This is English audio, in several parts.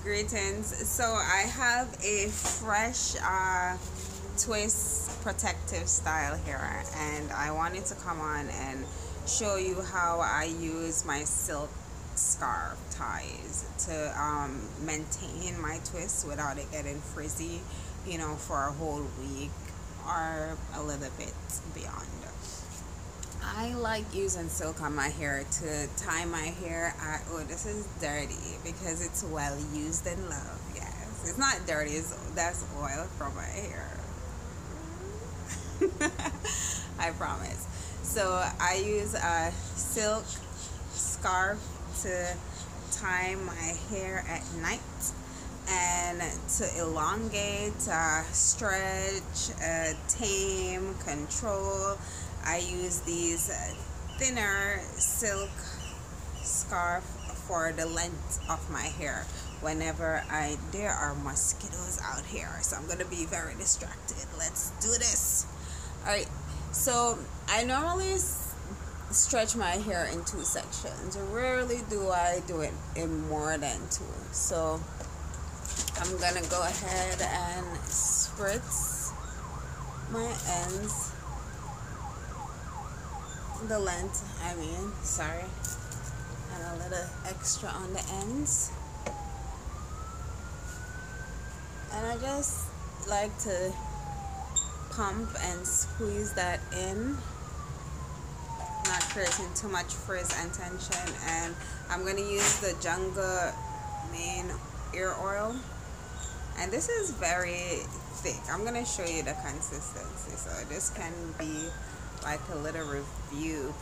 Greetings. So I have a fresh twist protective style here, and I wanted to come on and show you how I use my silk scarf ties to maintain my twist without it getting frizzy, for a whole week or a little bit beyond. I like using silk on my hair to tie my hair. Oh, this is dirty because it's well used and loved. Yes, it's not dirty. That's oil from my hair. I promise. So I use a silk scarf to tie my hair at night and to elongate, stretch, tame, control. I use these thinner silk scarf for the length of my hair whenever there are mosquitoes out here, so I'm gonna be very distracted. Let's do this. All right, so I normally stretch my hair in two sections. Rarely do I do it in more than two, so I'm gonna go ahead and spritz my ends, the length, sorry, and a little extra on the ends. And I just like to pump and squeeze that in, not creating too much frizz and tension. And I'm going to use the Jungle Mane Ear Oil. And this is very thick. I'm going to show you the consistency. So this can be like a little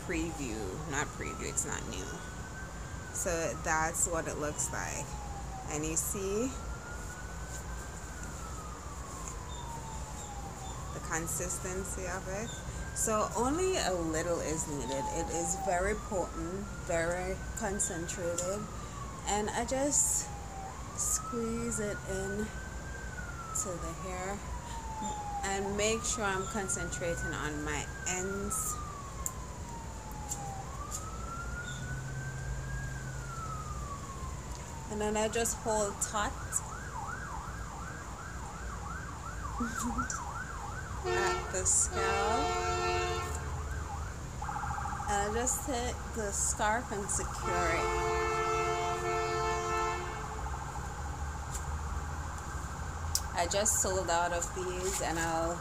preview, not preview, it's not new. So that's what it looks like. And you see the consistency of it. So only a little is needed. It is very potent, very concentrated. And I just squeeze it in to the hair and make sure I'm concentrating on my ends. And then I just hold taut at the scalp. And I just take the scarf and secure it. I just sold out of these, and I'll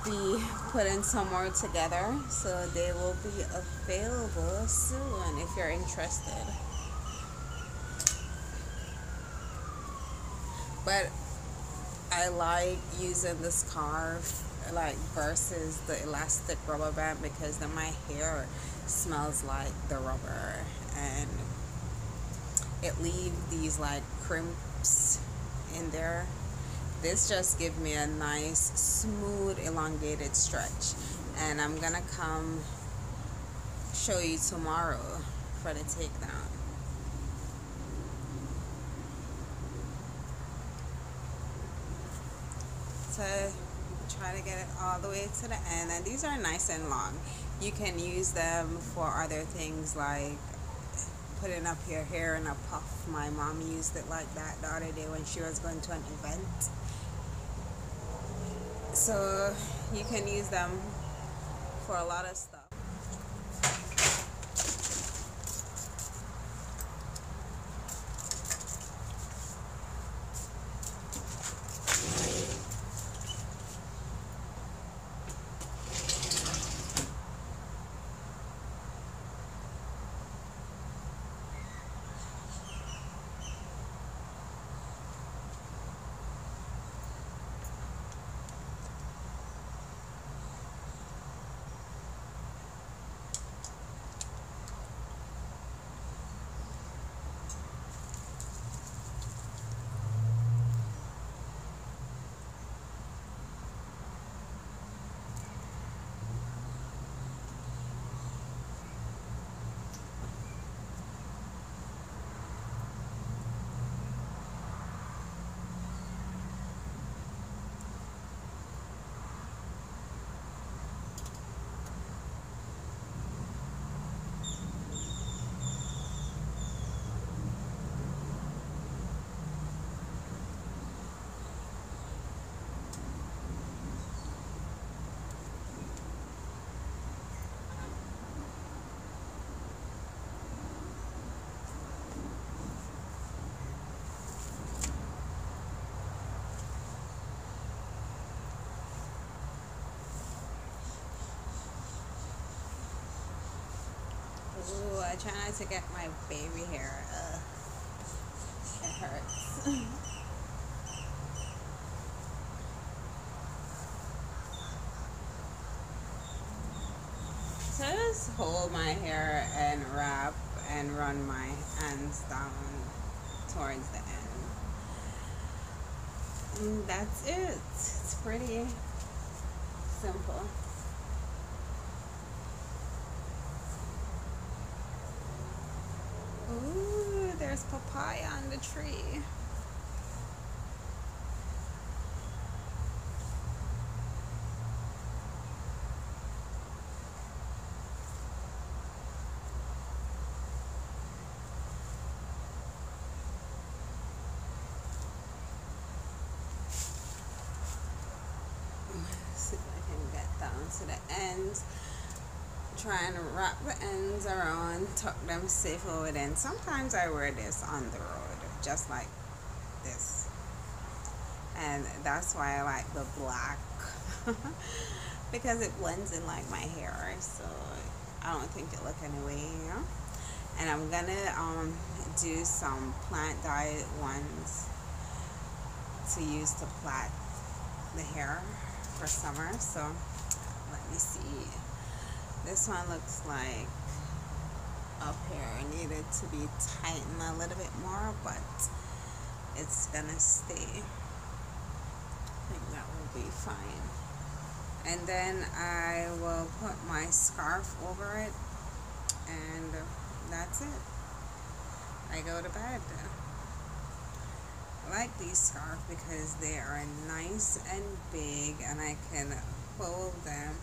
be putting some more together, so they will be available soon if you're interested. But I like using the scarf versus the elastic rubber band, because then my hair smells like the rubber and it leaves these crimps in there. This just gives me a nice smooth elongated stretch, and I'm gonna come show you tomorrow for the takedown. To try to get it all the way to the end, and these are nice and long. You can use them for other things like putting up your hair in a puff. My mom used it like that the other day when she was going to an event. So you can use them for a lot of stuff. Ooh, I try not to get my baby hair. Ugh, it hurts. So I just hold my hair and wrap and run my hands down towards the end. And that's it. It's pretty simple. Ooh, there's papaya on the tree. See if I can get down to the ends. Try and wrap the ends around, tuck them safely within. Sometimes I wear this on the road, just like this. And that's why I like the black. Because it blends in like my hair, so I don't think it look anyway, you know. And I'm gonna do some plant dyed ones to use to plait the hair for summer. So let me see. This one looks like up here needed to be tightened a little bit more, but it's gonna stay. I think that will be fine. And then I will put my scarf over it, and that's it. I go to bed. I like these scarves because they are nice and big, and I can hold them.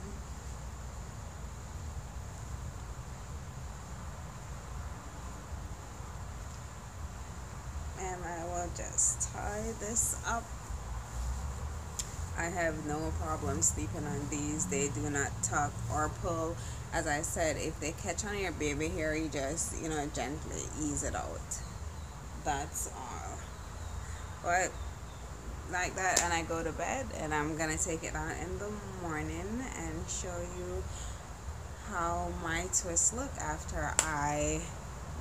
And I will just tie this up. I have no problem sleeping on these. They do not tuck or pull. As I said, if they catch on your baby hair, you just, gently ease it out. That's all. But like that, and I go to bed, and I'm gonna take it on in the morning and show you how my twists look after I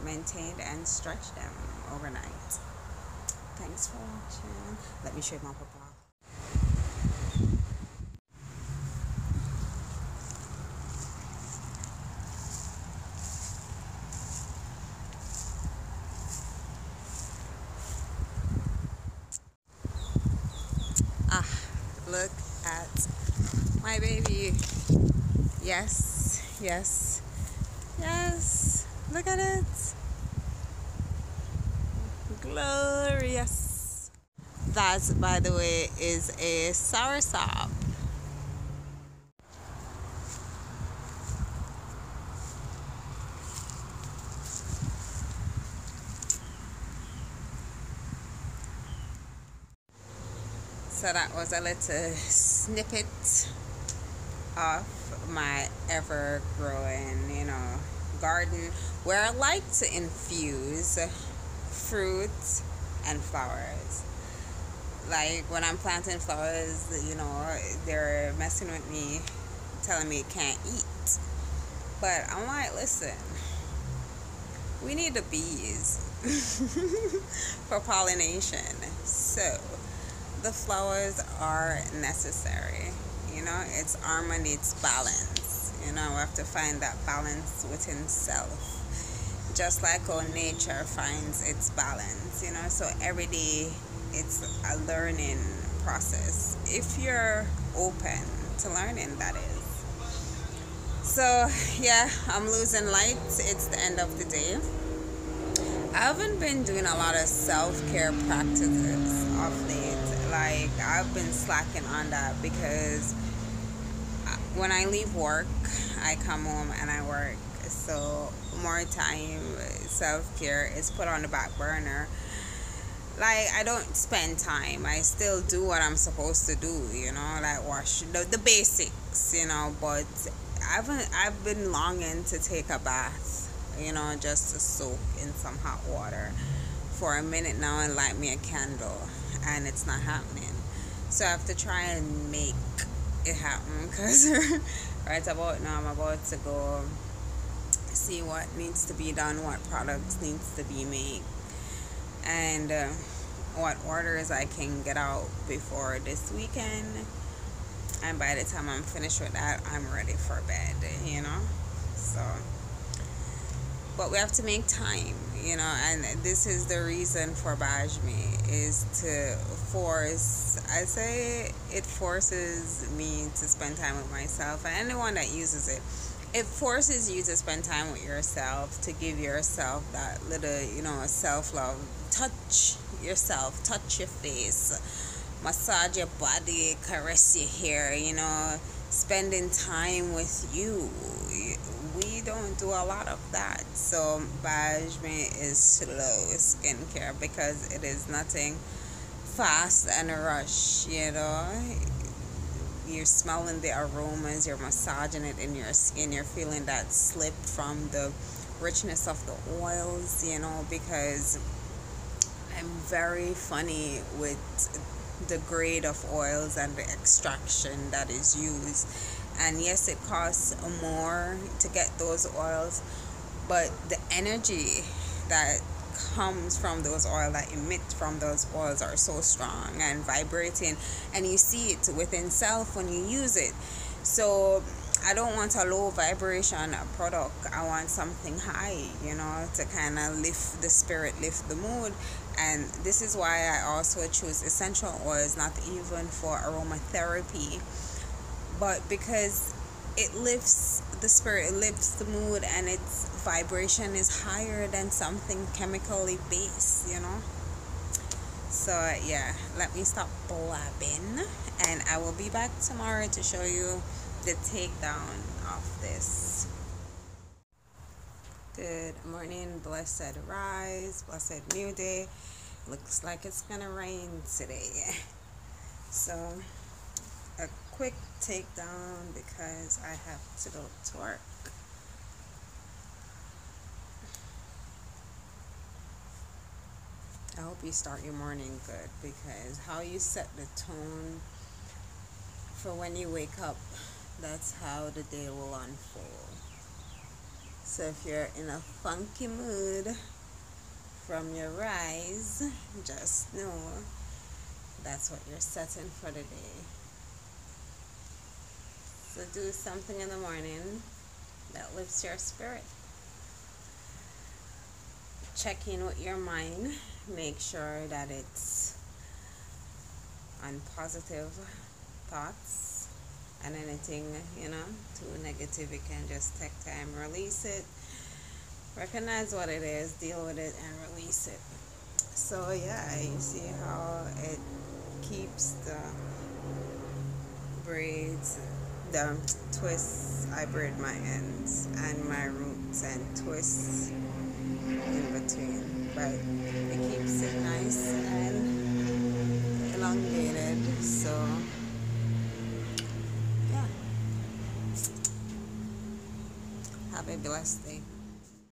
maintained and stretched them overnight. Thanks for watching. Let me show you my papa. Look at my baby. Yes, yes, yes. Look at it. Glorious. That, by the way, is a soursop. So that was a little snippet of my ever-growing, garden, where I like to infuse fruit and flowers. Like when I'm planting flowers, they're messing with me, telling me it can't eat. But I'm like, listen, we need the bees for pollination. So the flowers are necessary. It's harmony, it's balance. We have to find that balance within self. Just like how nature finds its balance, So every day it's a learning process. If you're open to learning, that is. So yeah, I'm losing light. It's the end of the day. I haven't been doing a lot of self-care practices of late. Like, I've been slacking on that because when I leave work, I come home and I work. So more time, self-care is put on the back burner. Like, I don't spend time. I still do what I'm supposed to do, like wash the basics, but I've been longing to take a bath, just to soak in some hot water for a minute now and light me a candle, and it's not happening. So I have to try and make it happen, because right about now I'm about to go see what needs to be done, what products needs to be made, and what orders I can get out before this weekend. And by the time I'm finished with that, I'm ready for bed, So, but we have to make time, and this is the reason for Bajme, is to force, I say it forces me to spend time with myself, and anyone that uses it, it forces you to spend time with yourself, to give yourself that little, self-love. Touch yourself, touch your face, massage your body, caress your hair, spending time with you. We don't do a lot of that. So Bajme is slow skincare because it is nothing fast and rush, You're smelling the aromas, you're massaging it in your skin, you're feeling that slip from the richness of the oils, because I'm very funny with the grade of oils and the extraction that is used. And yes, it costs more to get those oils, but the energy that comes from those oils, that emit from those oils, are so strong and vibrating, and you see it within self when you use it. So I don't want a low vibration product. I want something high, to kind of lift the spirit, lift the mood. And this is why I also choose essential oils, not even for aromatherapy, but because it lifts the spirit, it lifts the mood, and its vibration is higher than something chemically based, So yeah, let me stop blabbing, and I will be back tomorrow to show you the takedown of this. Good morning, blessed rise, blessed new day. Looks like it's gonna rain today. So a quick takedown because I have to go to work. I hope you start your morning good, because how you set the tone for when you wake up, that's how the day will unfold. So if you're in a funky mood from your rise, just know that's what you're setting for the day. So do something in the morning that lifts your spirit. Check in with your mind. Make sure that it's on positive thoughts, and anything, too negative, you can just take time, release it, recognize what it is, deal with it, and release it. So yeah, you see how it keeps the braids, the twists. I braid my ends and my roots and twists in between, but it keeps it nice and elongated. So yeah, have a blessed day.